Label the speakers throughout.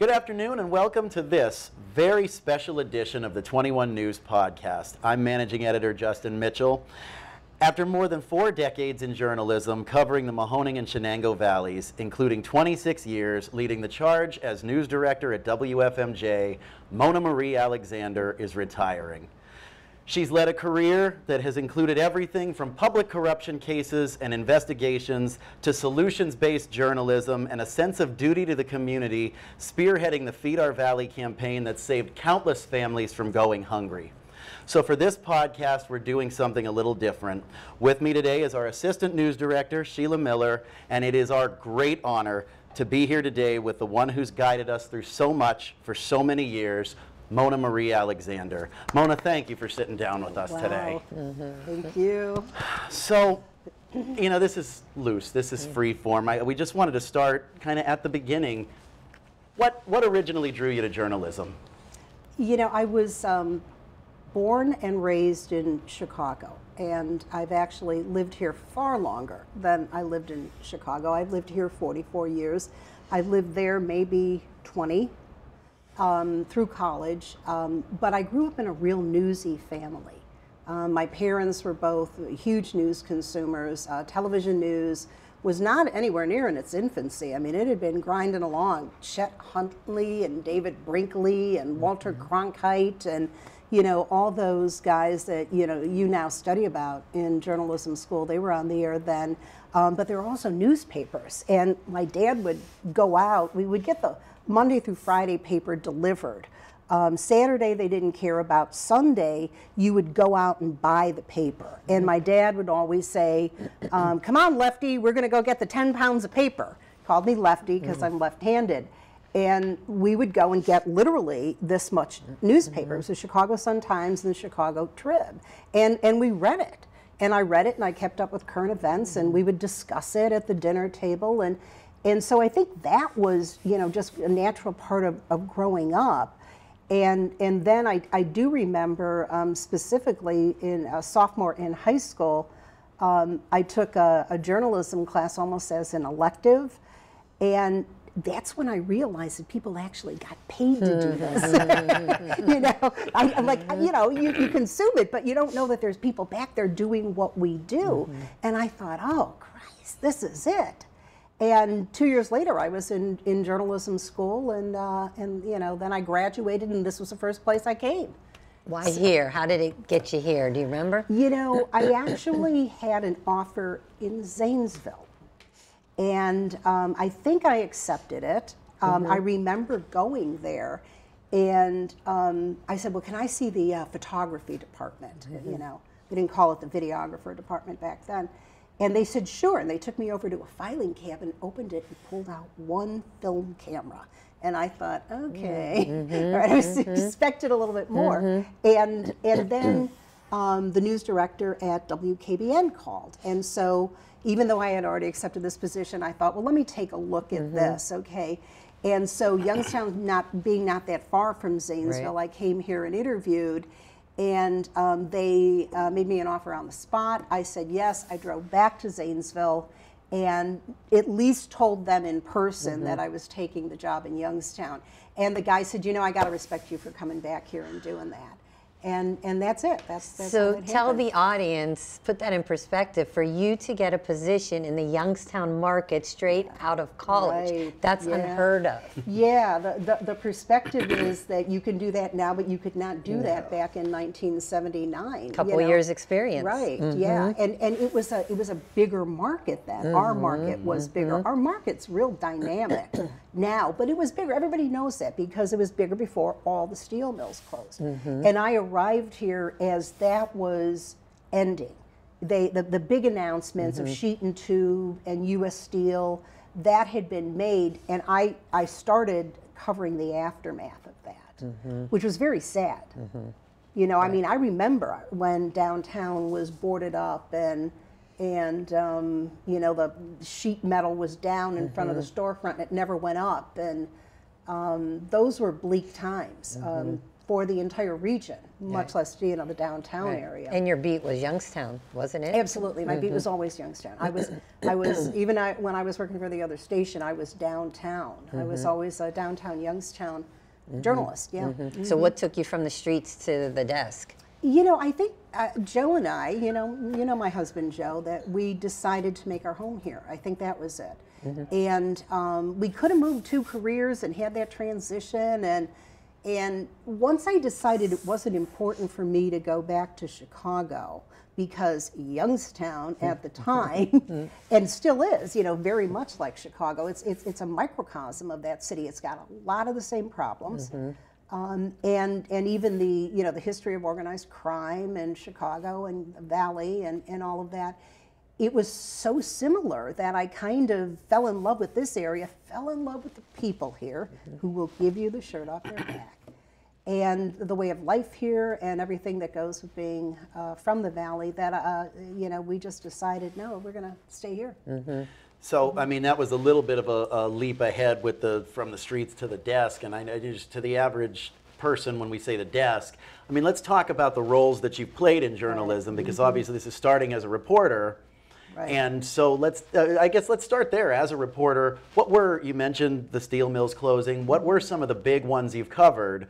Speaker 1: Good afternoon and welcome to this very special edition of the 21 News Podcast. I'm Managing Editor Justin Mitchell. After more than 4 decades in journalism covering the Mahoning and Shenango Valleys, including 26 years leading the charge as news director at WFMJ, Mona Marie Alexander is retiring. She's led a career that has included everything from public corruption cases and investigations to solutions-based journalism and a sense of duty to the community, spearheading the Feed Our Valley campaign that saved countless families from going hungry. So for this podcast, we're doing something a little different. With me today is our Assistant News Director, Sheila Miller, and it is our great honor to be here today with the one who's guided us through so much for so many years, Mona Marie Alexander. Mona, thank you for sitting down with us today.
Speaker 2: Thank you.
Speaker 1: So, you know, this is loose. This is free form. We just wanted to start kind of at the beginning. What originally drew you to journalism?
Speaker 2: You know, I was born and raised in Chicago, and I've actually lived here far longer than I lived in Chicago. I've lived here 44 years. I lived there maybe 20. Through college, but I grew up in a real newsy family. My parents were both huge news consumers. Television news was not anywhere near in its infancy. I mean, it had been grinding along. Chet Huntley and David Brinkley and Walter Cronkite and, you know, all those guys that, you know, you now study about in journalism school. They were on the air then, but there were also newspapers. And my dad would go out. We would get the Monday through Friday paper delivered. Saturday they didn't care about. Sunday you would go out and buy the paper. And my dad would always say, come on Lefty, we're gonna go get the 10 pounds of paper. Called me Lefty because I'm left-handed. And we would go and get literally this much newspaper. It was the Chicago Sun-Times and the Chicago Trib. And we read it. And I read it and I kept up with current events and we would discuss it at the dinner table. And so I think that was, you know, just a natural part of growing up. And then I do remember specifically in a sophomore in high school, I took a journalism class almost as an elective. And that's when I realized that people actually got paid to do this. You know, I'm like, you know, you consume it, but you don't know that there's people back there doing what we do. And I thought, oh, Christ, this is it. And 2 years later, I was in journalism school, and you know, then I graduated, and this was the first place I came.
Speaker 3: Why here? How did it get you here? Do you remember?
Speaker 2: You know, I actually had an offer in Zanesville, and I think I accepted it. I remember going there, and I said, well, can I see the photography department? You know, we didn't call it the videographer department back then. And they said, sure, and they took me over to a filing cabinet, opened it, and pulled out one film camera. And I thought, okay, all right, I was expected a little bit more. And then the news director at WKBN called. And so even though I had already accepted this position, I thought, well, let me take a look at this, okay? And so Youngstown not that far from Zanesville, I came here and interviewed. And they made me an offer on the spot. I said yes. I drove back to Zanesville and at least told them in person that I was taking the job in Youngstown. And the guy said, you know, I got to respect you for coming back here and doing that. And that's it. That's
Speaker 3: so tell the audience, put that in perspective, for you to get a position in the Youngstown market straight out of college, that's unheard of.
Speaker 2: Yeah, the perspective is that you can do that now, but you could not do that back in 1979.
Speaker 3: Couple years experience.
Speaker 2: Right, yeah, and it was a bigger market then. Our market was bigger. Our market's real dynamic now, but it was bigger. Everybody knows that because it was bigger before all the steel mills closed. And I arrived here as that was ending. The big announcements of sheet and tube and U.S. Steel, that had been made, and I started covering the aftermath of that, which was very sad. You know, I mean, I remember when downtown was boarded up and you know, the sheet metal was down in front of the storefront and it never went up, and those were bleak times. for the entire region, much less, you know, the downtown area.
Speaker 3: And your beat was Youngstown, wasn't it?
Speaker 2: Absolutely, my beat was always Youngstown. I was even when I was working for the other station, I was downtown. I was always a downtown Youngstown journalist. Yeah.
Speaker 3: So what took you from the streets to the desk?
Speaker 2: You know, I think Joe and I, you know my husband Joe, that we decided to make our home here. I think that was it. And we could have moved 2 careers and had that transition. And once I decided it wasn't important for me to go back to Chicago, because Youngstown at the time, and still is, you know, very much like Chicago, it's a microcosm of that city. It's got a lot of the same problems. And even the, you know, the history of organized crime in Chicago and the Valley and all of that, it was so similar that I kind of fell in love with this area, fell in love with the people here who will give you the shirt off their back. And the way of life here and everything that goes with being from the Valley, that, you know, we just decided, no, we're going to stay here.
Speaker 1: So, I mean, that was a little bit of a leap ahead with from the streets to the desk. And I know just to the average person, when we say the desk, I mean, let's talk about the roles that you've played in journalism, because obviously this is starting as a reporter. And so I guess let's start there. As a reporter, you mentioned the steel mills closing. What were some of the big ones you've covered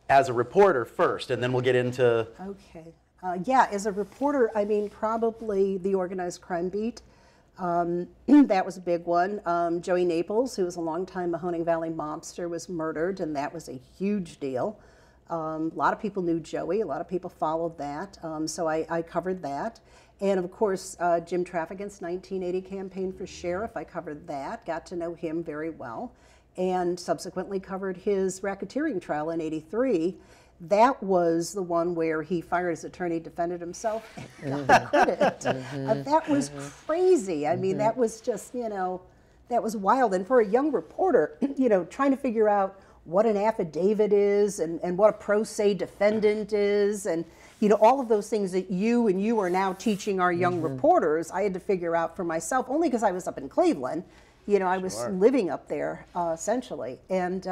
Speaker 1: as a reporter first, and then we'll get into...
Speaker 2: Okay. Yeah, as a reporter, I mean, probably the organized crime beat. That was a big one. Joey Naples, who was a longtime Mahoning Valley mobster, was murdered, and that was a huge deal. A lot of people knew Joey. A lot of people followed that. So I covered that. And of course, Jim Trafficant's 1980 campaign for sheriff, I covered that, got to know him very well, and subsequently covered his racketeering trial in '83. That was the one where he fired his attorney, defended himself, and got acquitted. That was crazy. I mean, that was just, you know, that was wild. And for a young reporter, you know, trying to figure out what an affidavit is and what a pro se defendant is, and you know, all of those things that you are now teaching our young reporters, I had to figure out for myself, only because I was up in Cleveland. You know, I was living up there, essentially. And,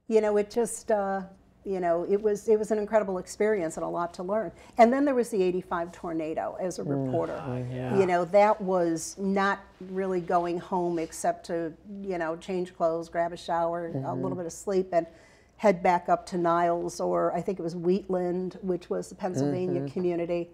Speaker 2: you know, it just, you know, it was an incredible experience and a lot to learn. And then there was the '85 tornado as a reporter. You know, that was not really going home except to, you know, change clothes, grab a shower, a little bit of sleep, and head back up to Niles, or I think it was Wheatland, which was the Pennsylvania community.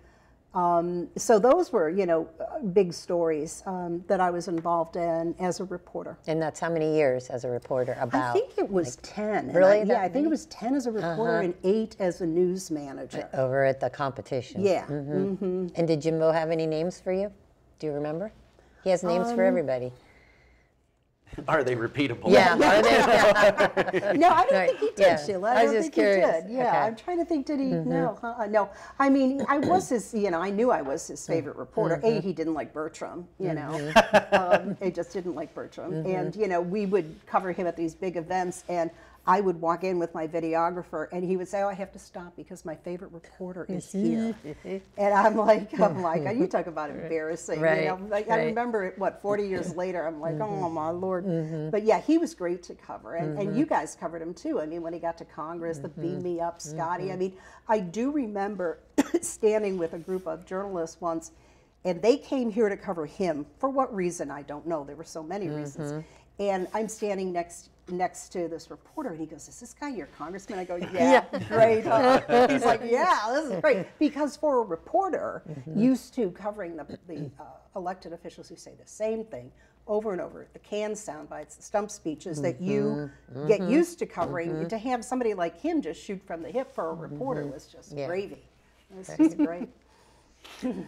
Speaker 2: So those were, you know, big stories that I was involved in as a reporter.
Speaker 3: And that's how many years as a reporter? About?
Speaker 2: I think it was 10.
Speaker 3: Really?
Speaker 2: Yeah, I think it was 10 as a reporter and 8 as a news manager.
Speaker 3: Over at the competition.
Speaker 2: Yeah.
Speaker 3: And did Jimbo have any names for you? Do you remember? He has names for everybody.
Speaker 1: Are they repeatable?
Speaker 3: Yeah. Are they?
Speaker 2: No, I don't think he did, Sheila. I don't think
Speaker 3: curious.
Speaker 2: he did. Yeah,
Speaker 3: Okay.
Speaker 2: I'm trying to think, did he? No. No. I mean, I was his, you know, I knew I was his favorite reporter. A, he didn't like Bertram, you know. He just didn't like Bertram. And, you know, we would cover him at these big events, and I would walk in with my videographer, and he would say, "Oh, I have to stop because my favorite reporter is here." And I'm like, oh, you talk about embarrassing.
Speaker 3: Right,
Speaker 2: you know, like, I remember it, 40 years later, I'm like, oh my Lord. But yeah, he was great to cover, and you guys covered him too. I mean, when he got to Congress, the Beam Me Up, Scotty. I mean, I do remember standing with a group of journalists once, and they came here to cover him. For what reason, I don't know. There were so many reasons. And I'm standing next to this reporter, and he goes, "Is this guy your congressman?" I go, "Yeah, great." He's like, "Yeah, this is great." Because for a reporter used to covering the elected officials who say the same thing over and over, the canned sound bites, the stump speeches that you get used to covering, to have somebody like him just shoot from the hip for a reporter was just gravy. It was just great.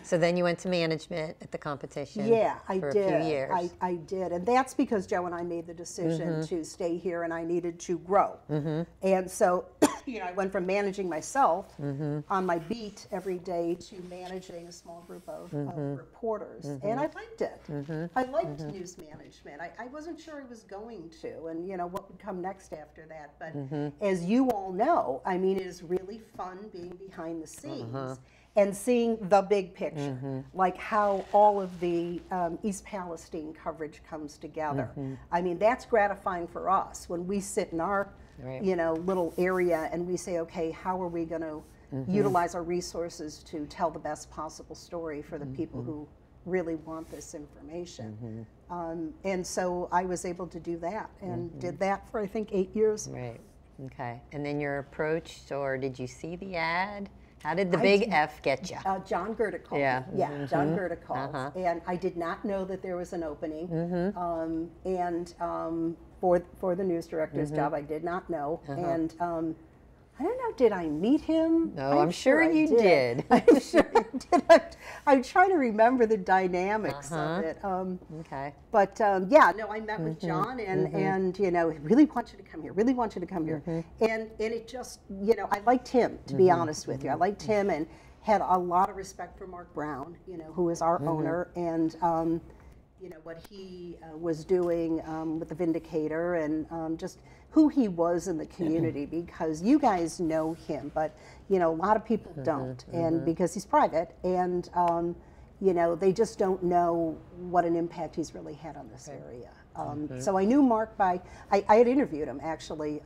Speaker 3: So then you went to management at the competition.
Speaker 2: Yeah, I
Speaker 3: for
Speaker 2: did.
Speaker 3: A few years.
Speaker 2: I did, and that's because Joe and I made the decision to stay here, and I needed to grow. And so, you know, I went from managing myself on my beat every day to managing a small group of reporters, and I liked it. I liked news management. I wasn't sure I was going to, and you know what would come next after that. But as you all know, I mean, it is really fun being behind the scenes. and seeing the big picture, like how all of the East Palestine coverage comes together. I mean, that's gratifying for us when we sit in our little area and we say, okay, how are we going to utilize our resources to tell the best possible story for the people who really want this information. And so I was able to do that and did that for, I think, 8 years.
Speaker 3: Right. Okay. And then you're approached, or did you see the ad? How did the big F get you?
Speaker 2: John Gerda called me. Yeah, John Gerda called. And I did not know that there was an opening. For the news director's job, I did not know. And I don't know, did I meet him?
Speaker 3: No, I'm sure you did.
Speaker 2: I'm sure I did. I'm trying to remember the dynamics of it.
Speaker 3: Okay.
Speaker 2: But yeah, no, I met with John and you know, really want you to come here, really want you to come here. And it just, you know, I liked him, to be honest with you. I liked him and had a lot of respect for Mark Brown, you know, who is our owner, and you know, what he was doing with the Vindicator, and just who he was in the community, because you guys know him, but you know, a lot of people don't, and because he's private, and you know, they just don't know what an impact he's really had on this area. So I knew Mark by, I had interviewed him actually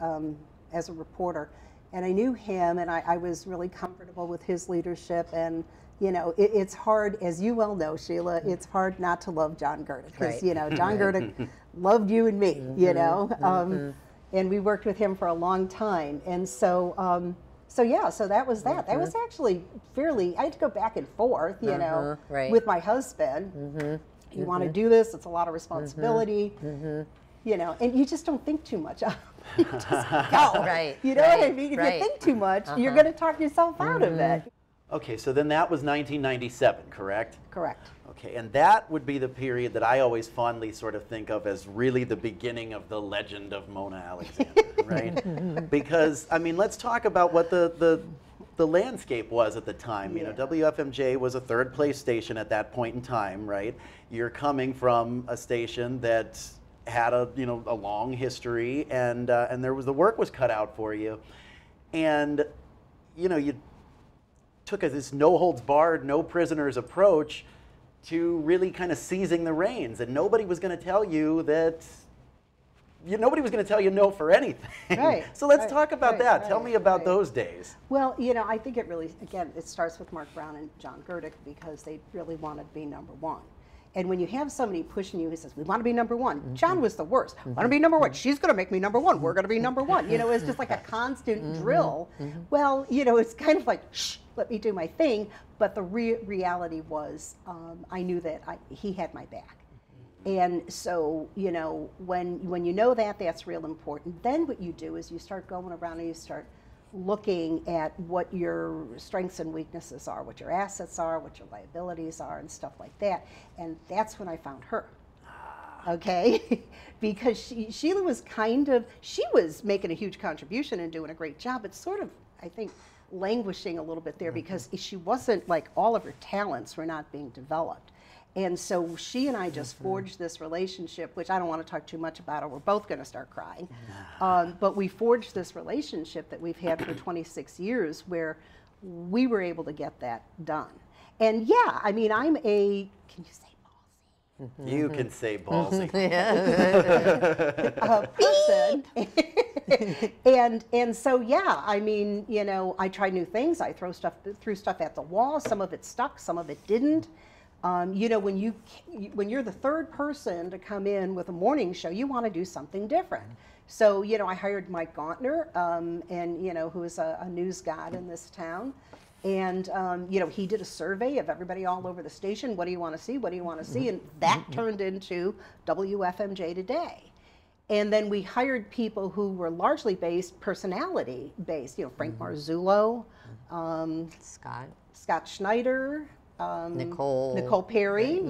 Speaker 2: as a reporter, and I knew him, and I was really comfortable with his leadership. And you know, it's hard, as you well know, Sheila, it's hard not to love John Gerda, because you know, John Gerda loved you and me, you know, and we worked with him for a long time. And so so yeah, so that was that. That was actually fairly, I had to go back and forth, you know, with my husband. You want to do this, it's a lot of responsibility, you know, and you just don't think too much. You just go. You know what I mean? If you think too much, you're going to talk yourself out of it.
Speaker 1: Okay, so then that was 1997, correct?
Speaker 2: Correct.
Speaker 1: Okay, and that would be the period that I always fondly sort of think of as really the beginning of the legend of Mona Alexander, right? Because, I mean, let's talk about what the landscape was at the time. You know, WFMJ was a third-place station at that point in time, right? You're coming from a station that had a, you know, a long history, and there was, the work was cut out for you, and you know, you took this no-holds-barred, no-prisoners approach to really kind of seizing the reins, and nobody was going to tell you that, nobody was going to tell you no for anything. So let's talk about that. Tell me about those days.
Speaker 2: Well, you know, I think it really, again, it starts with Mark Brown and John Gerda, because they really wanted to be #1. And when you have somebody pushing you who says, we want to be #1, John was the worst. Want to be #1. She's going to make me #1. We're going to be #1. You know, it's just like a constant drill. Well, you know, it's kind of like, shh, let me do my thing. But the reality was, I knew that he had my back. And so, you know, when you know that, that's real important. Then what you do is you start going around and you start looking at what your strengths and weaknesses are, what your assets are, what your liabilities are, and stuff like that. And that's when I found her. Okay? Because Sheila was she was making a huge contribution and doing a great job, but sort of, I think, languishing a little bit there, because she wasn't, like, all of her talents were not being developed. And so she and I just forged this relationship, which I don't want to talk too much about, or we're both going to start crying. But we forged this relationship that we've had for 26 years, where we were able to get that done. And yeah, I mean, I'm a, can you say ballsy?
Speaker 1: You can say ballsy.
Speaker 2: Person. and so yeah, I mean, you know, I try new things. I threw stuff at the wall. Some of it stuck, some of it didn't. You know, when you're the third person to come in with a morning show, you want to do something different. So, you know, I hired Mike Gauntner, and you know, who is a news god in this town, and you know, he did a survey of everybody all over the station. What do you want to see? What do you want to see? And that turned into WFMJ Today. And then we hired people who were largely personality based. You know, Frank Marzullo, Scott Schneider. Nicole Perry,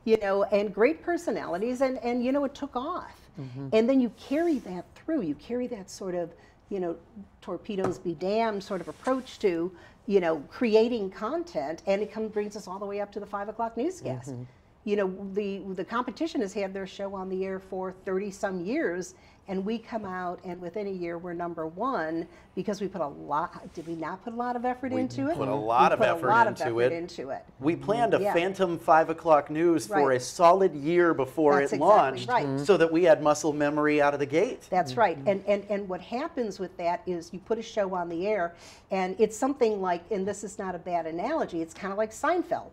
Speaker 2: you know, and great personalities, and you know, it took off. And then you carry that through. You carry that sort of, you know, torpedoes be damned sort of approach to, you know, creating content, and it brings us all the way up to the 5 o'clock newscast. You know, the competition has had their show on the air for 30-some years, and we come out, and within a year we're #1 because we put a lot. Did we not put a lot of effort into it?
Speaker 1: Put a lot of effort into it. We planned a phantom 5 o'clock news for a solid year before it launched, so that we had muscle memory out of the gate.
Speaker 2: That's right. And what happens with that is you put a show on the air, and it's something like, and this is not a bad analogy, it's kind of like Seinfeld.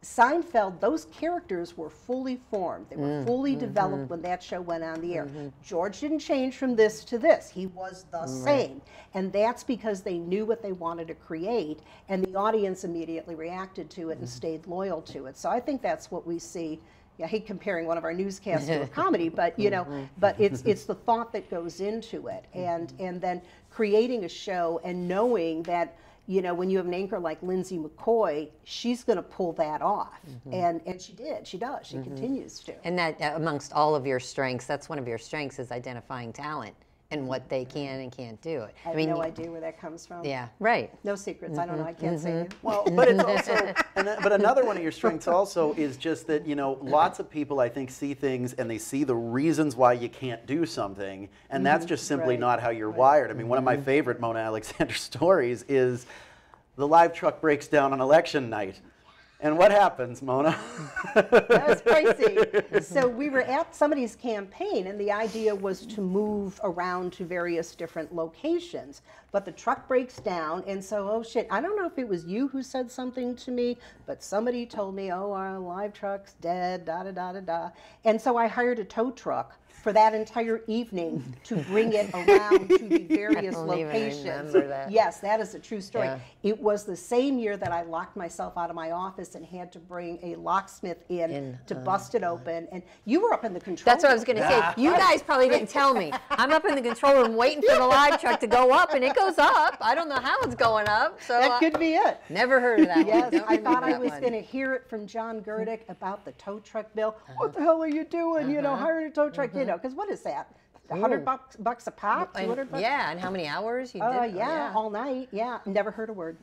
Speaker 2: Seinfeld, those characters were fully formed. They were fully developed when that show went on the air. George didn't change from this to this. He was the same. And that's because they knew what they wanted to create, and the audience immediately reacted to it and stayed loyal to it. So I think that's what we see. I hate comparing one of our newscasts to a comedy, but you know, but it's the thought that goes into it, and then creating a show and knowing that, you know, when you have an anchor like Lindsay McCoy, she's going to pull that off. And she did. She does. She continues to.
Speaker 3: And that amongst all of your strengths, that's one of your strengths, is identifying talent and what they can and can't do.
Speaker 2: I have no idea where that comes from.
Speaker 3: Yeah, right.
Speaker 2: No secrets. I don't know. I can't say it.
Speaker 1: Well, but it's also, but another one of your strengths also is just that, you know, lots of people, I think, see things and they see the reasons why you can't do something, and that's just simply not how you're wired. I mean, one of my favorite Mona Alexander stories is the live truck breaks down on election night. And what happens, Mona?
Speaker 2: That's crazy. So we were at somebody's campaign, and the idea was to move around to various different locations. But the truck breaks down, and so, oh shit, I don't know if it was you who said something to me, but somebody told me, oh, our live truck's dead, da-da-da-da-da. And so I hired a tow truck for that entire evening to bring it around to the various locations.
Speaker 3: Remember that.
Speaker 2: Yes, that is a true story.
Speaker 3: Yeah.
Speaker 2: It was the same year that I locked myself out of my office and had to bring a locksmith in to bust it open. And you were up in the control room.
Speaker 3: That's what I was going to say. You guys probably didn't tell me. I'm up in the control room waiting for the live truck to go up, and it goes up. I don't know how it's going up. So
Speaker 2: that could be it.
Speaker 3: Never heard of that
Speaker 2: Yes,
Speaker 3: one.
Speaker 2: I thought I was going to hear it from John Gurdick about the tow truck bill. What the hell are you doing? You know, hiring a tow truck, you know, because what is that? $100 a pop? $200?
Speaker 3: Yeah, and how many hours you did?
Speaker 2: Yeah, all night. Yeah, never heard a word.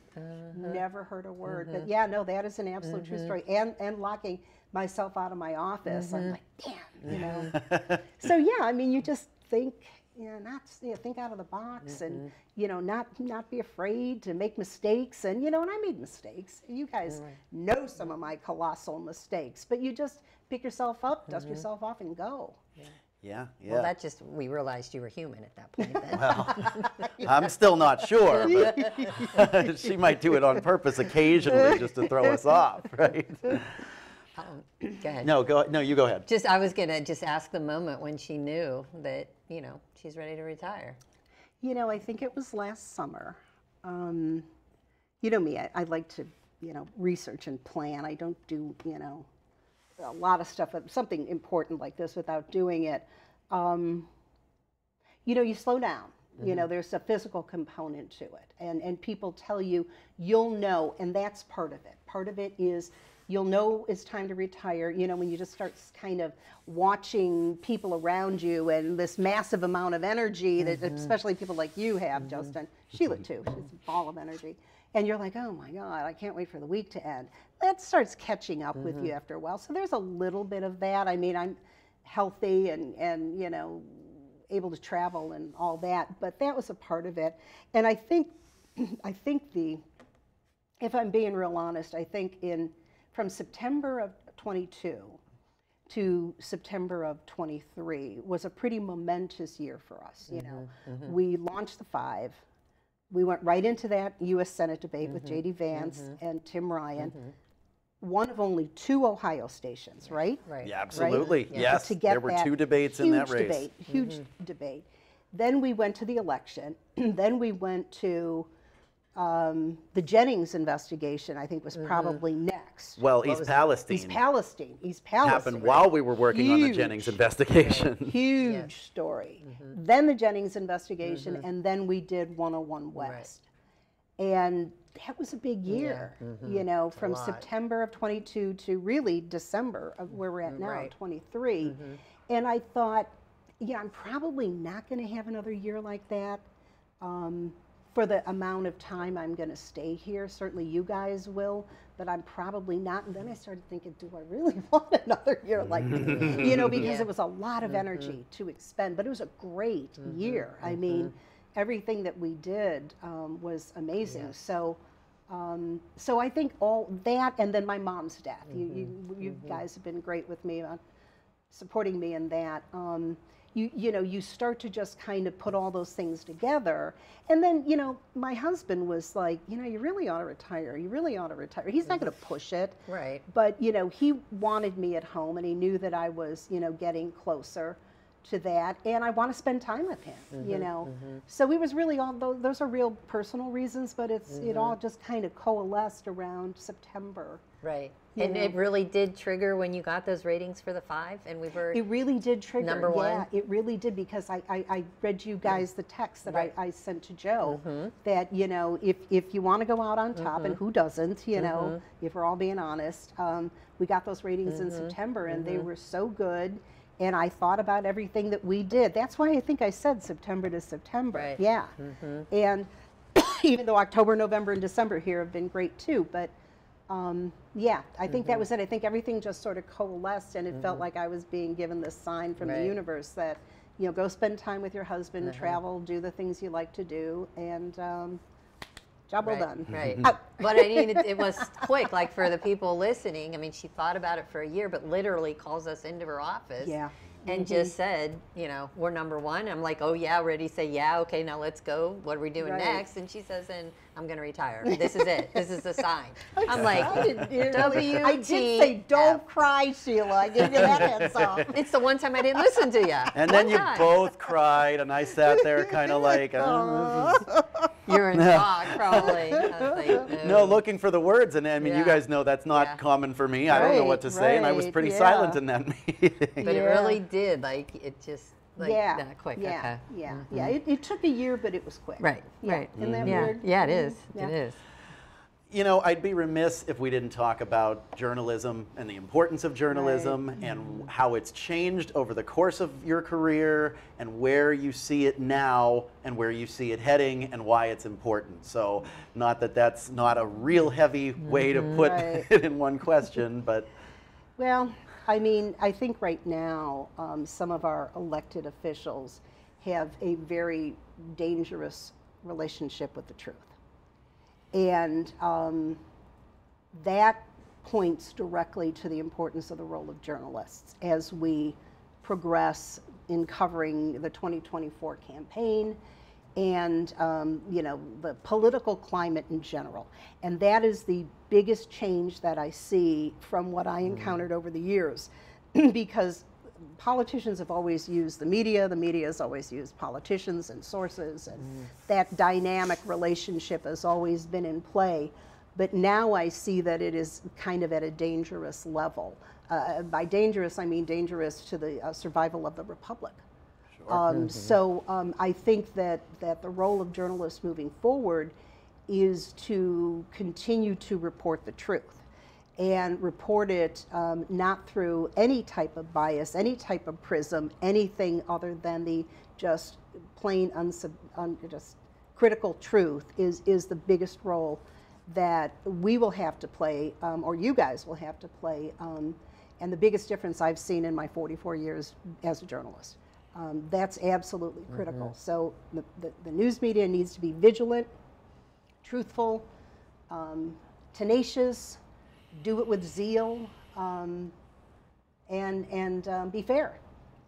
Speaker 2: Never heard a word. But yeah, no, that is an absolute true story. And locking myself out of my office, I'm like, damn, you know. So yeah, I mean, you just think, think out of the box, and you know, not be afraid to make mistakes. And you know, and I made mistakes. You guys know some of my colossal mistakes, but you just pick yourself up, dust yourself off, and go.
Speaker 1: Yeah.
Speaker 3: Well, that just, we realized you were human at that point then.
Speaker 1: Well, I'm still not sure, but she might do it on purpose occasionally just to throw us off, right?
Speaker 3: Go ahead.
Speaker 1: No, you go ahead.
Speaker 3: I was going to just ask the moment when she knew that, you know, she's ready to retire.
Speaker 2: You know, I think it was last summer. You know me, I like to, you know, research and plan. I don't do, you know, a lot of stuff, something important like this without doing it. You know, you slow down. You know, there's a physical component to it. And people tell you, you'll know, and that's part of it. Part of it is you'll know it's time to retire, you know, when you just start kind of watching people around you and this massive amount of energy that especially people like you have, Justin. Sheila too, she's a ball of energy. And you're like, oh my God, I can't wait for the week to end. That starts catching up with you after a while. So there's a little bit of that. I mean, I'm healthy and you know, able to travel and all that, but that was a part of it. And I think if I'm being real honest, I think from September of 22 to September of 23 was a pretty momentous year for us. You know, we launched the 5. We went right into that U.S. Senate debate with J.D. Vance and Tim Ryan. One of only 2 Ohio stations, right?
Speaker 3: Right.
Speaker 1: Yeah, absolutely.
Speaker 2: Right?
Speaker 1: Yes,
Speaker 2: To get
Speaker 1: there were 2 debates in that race.
Speaker 2: Huge debate. Then we went to the election. Then we went to the Jennings investigation, I think, was probably next.
Speaker 1: Well, East Palestine.
Speaker 2: East Palestine. Happened
Speaker 1: while we were working on the Jennings investigation.
Speaker 2: Huge story. Then the Jennings investigation, and then we did 101 West. And that was a big year, you know, from September of 22 to really December of where we're at now, 23. And I thought, yeah, I'm probably not going to have another year like that. for the amount of time I'm going to stay here. Certainly you guys will, but I'm probably not. And then I started thinking, do I really want another year like this? You know, because it was a lot of energy to expend, but it was a great year. I mean, everything that we did was amazing. So, so I think all that, and then my mom's death. You guys have been great with me on supporting me in that. You know, you start to just kind of put all those things together. And then, you know, my husband was like, you know, you really ought to retire. You really ought to retire. He's not going to push it.
Speaker 3: Right.
Speaker 2: But, you know, he wanted me at home, and he knew that I was, you know, getting closer to that. And I want to spend time with him, you know. So it was really all, those are real personal reasons, but it all just kind of coalesced around September.
Speaker 3: Right. And it really did trigger when you got those ratings for the 5, and we were.
Speaker 2: It really did trigger.
Speaker 3: Number 1.
Speaker 2: Yeah, it really did, because I read you guys the text that I sent to Joe that, you know, if you want to go out on top, and who doesn't, you know, if we're all being honest, we got those ratings in September, and they were so good. And I thought about everything that we did. That's why I think I said September to September.
Speaker 3: Right.
Speaker 2: Yeah. And even though October, November, and December here have been great too, but yeah, I think that was it. I think everything just sort of coalesced, and it felt like I was being given this sign from the universe that, you know, go spend time with your husband, travel, do the things you like to do, and job well done.
Speaker 3: Right. But I mean, it was quick. Like, for the people listening, I mean, she thought about it for a year, but literally calls us into her office.
Speaker 2: Yeah.
Speaker 3: And just said, you know, we're number 1. I'm like, oh yeah, ready to say, yeah, okay, now let's go. What are we doing next? And she says, and I'm going to retire. This is it. This is the sign. I'm like, WTF.
Speaker 2: I did say, don't cry, Sheila. I gave you that heads up.
Speaker 3: It's the one time I didn't listen to you.
Speaker 1: And then you both cried, and I sat there kind of like,
Speaker 3: you're in shock, probably. I was like,
Speaker 1: no, looking for the words. And I mean, you guys know that's not common for me. I don't know what to say, and I was pretty silent in that meeting.
Speaker 3: But it really did. Like, it just, like, that quick.
Speaker 2: Yeah,
Speaker 3: okay.
Speaker 2: yeah. It took a year, but it was quick.
Speaker 3: Right, right.
Speaker 2: Isn't that weird?
Speaker 3: Yeah, it is. It is.
Speaker 1: You know, I'd be remiss if we didn't talk about journalism and the importance of journalism and how it's changed over the course of your career, and where you see it now and where you see it heading and why it's important. So, not that that's not a real heavy way to put it in one question, but.
Speaker 2: Well, I mean, I think right now some of our elected officials have a very dangerous relationship with the truth. And that points directly to the importance of the role of journalists as we progress in covering the 2024 campaign and you know, the political climate in general. And that is the biggest change that I see from what I encountered over the years, because politicians have always used the media has always used politicians and sources, and that dynamic relationship has always been in play. But now I see that it is kind of at a dangerous level. By dangerous, I mean dangerous to the survival of the republic. So I think that the role of journalists moving forward is to continue to report the truth, and report it not through any type of bias, any type of prism, anything other than the just plain, just critical truth is the biggest role that we will have to play, or you guys will have to play, and the biggest difference I've seen in my 44 years as a journalist. That's absolutely critical. So the news media needs to be vigilant, truthful, tenacious, do it with zeal, and be fair.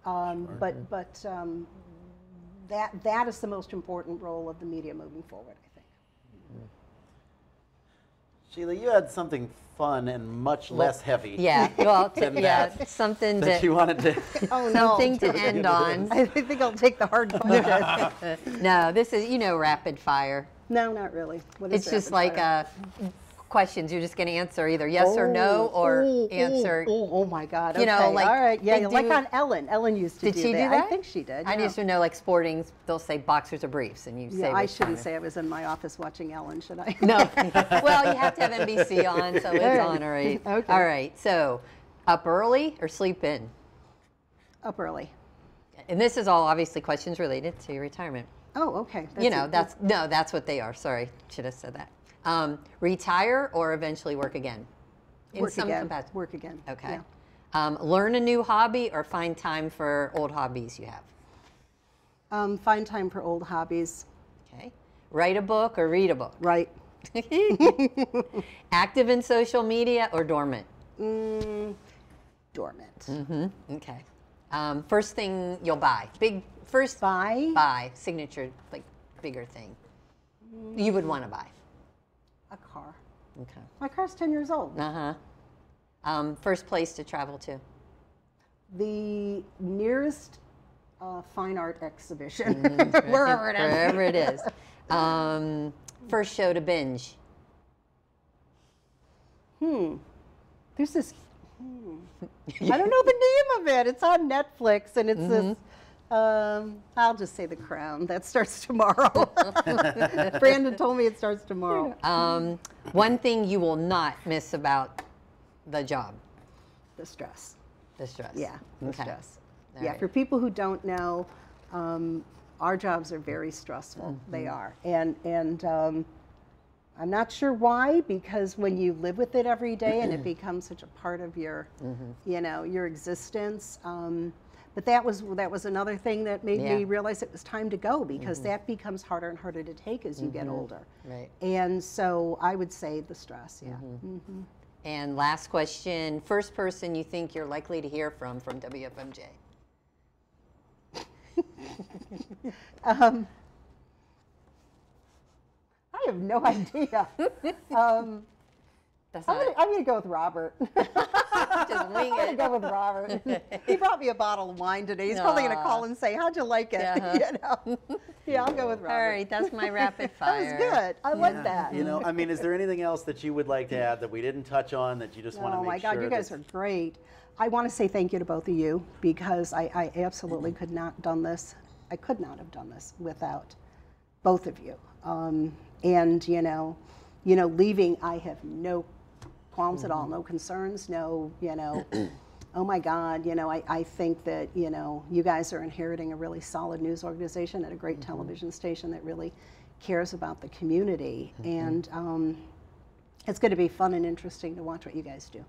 Speaker 2: But that is the most important role of the media moving forward, I think.
Speaker 1: Sheila, you had something fun and much less heavy.
Speaker 3: Yeah, well, something
Speaker 1: that you wanted to.
Speaker 3: Something to end on.
Speaker 2: I think I'll take the hard question.
Speaker 3: No, this is, you know, rapid fire.
Speaker 2: No, not really. What is
Speaker 3: it's just
Speaker 2: rapid
Speaker 3: like
Speaker 2: fire?
Speaker 3: Questions. You're just going to answer either yes or no, or answer.
Speaker 2: Oh my God.
Speaker 3: You
Speaker 2: okay.
Speaker 3: know, like,
Speaker 2: all right. Yeah, like on Ellen. Ellen used to do that.
Speaker 3: Did she do that?
Speaker 2: I think she did.
Speaker 3: I used to know, like, sporting, they'll say boxers or briefs, and you say.
Speaker 2: I shouldn't say I was in my office watching Ellen, should I?
Speaker 3: No. Well, you have to have NBC on, so it's on, all right.
Speaker 2: Okay.
Speaker 3: All right. So, up early or sleep in?
Speaker 2: Up early.
Speaker 3: And this is all obviously questions related to your retirement.
Speaker 2: Oh, okay.
Speaker 3: That's what they are. Sorry, should have said that. Retire or eventually work again? In some capacity.
Speaker 2: Work again.
Speaker 3: Okay.
Speaker 2: Yeah.
Speaker 3: Learn a new hobby or find time for old hobbies you have?
Speaker 2: Find time for old hobbies.
Speaker 3: Okay. Write a book or read a book?
Speaker 2: Right.
Speaker 3: Active in social media or dormant?
Speaker 2: Dormant.
Speaker 3: Mm-hmm. Okay. First thing you'll buy? Buy. Signature, like bigger thing. You would want to buy?
Speaker 2: A car.
Speaker 3: Okay.
Speaker 2: My car's 10 years old.
Speaker 3: First place to travel to?
Speaker 2: The nearest fine art exhibition, wherever it is.
Speaker 3: Wherever it is. First show to binge?
Speaker 2: There's this, I don't know the name of it. It's on Netflix, and it's this, I'll just say The Crown. That starts tomorrow. Brandon told me it starts tomorrow.
Speaker 3: One thing you will not miss about the job?
Speaker 2: The stress.
Speaker 3: The stress.
Speaker 2: Yeah, the
Speaker 3: Okay.
Speaker 2: stress.
Speaker 3: All
Speaker 2: Yeah,
Speaker 3: right.
Speaker 2: for people who don't know, our jobs are very stressful. They are. And I'm not sure why, because when you live with it every day and it becomes such a part of your, your existence. But that was another thing that made me realize it was time to go, because that becomes harder and harder to take as you get older.
Speaker 3: Right.
Speaker 2: And so I would say the stress, yeah.
Speaker 3: And last question, first person you think you're likely to hear from WFMJ?
Speaker 2: I have no idea. I'm going to go with Robert.
Speaker 3: Just wing
Speaker 2: I'm going to
Speaker 3: it.
Speaker 2: go with Robert. He brought me a bottle of wine today. He's probably going to call and say, how'd you like it? Yeah, I'll go with Robert.
Speaker 3: All right, that's my rapid fire.
Speaker 2: That was good. I like that.
Speaker 1: You know, I mean, is there anything else that you would like to add that we didn't touch on that you just want to
Speaker 2: Oh
Speaker 1: make
Speaker 2: my
Speaker 1: sure?
Speaker 2: God, you guys are great. I want to say thank you to both of you, because I absolutely could not have done this without both of you. And leaving, I have no qualms at all, no concerns, no, oh my God, I think that, you guys are inheriting a really solid news organization and a great television station that really cares about the community. And it's going to be fun and interesting to watch what you guys do.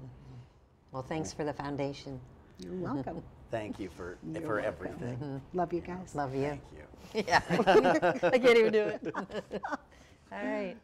Speaker 3: Well, thanks for the foundation.
Speaker 2: You're welcome.
Speaker 1: Thank you for everything.
Speaker 2: Love you guys.
Speaker 3: Love you.
Speaker 1: Thank you.
Speaker 3: Yeah. I can't even do it. All right.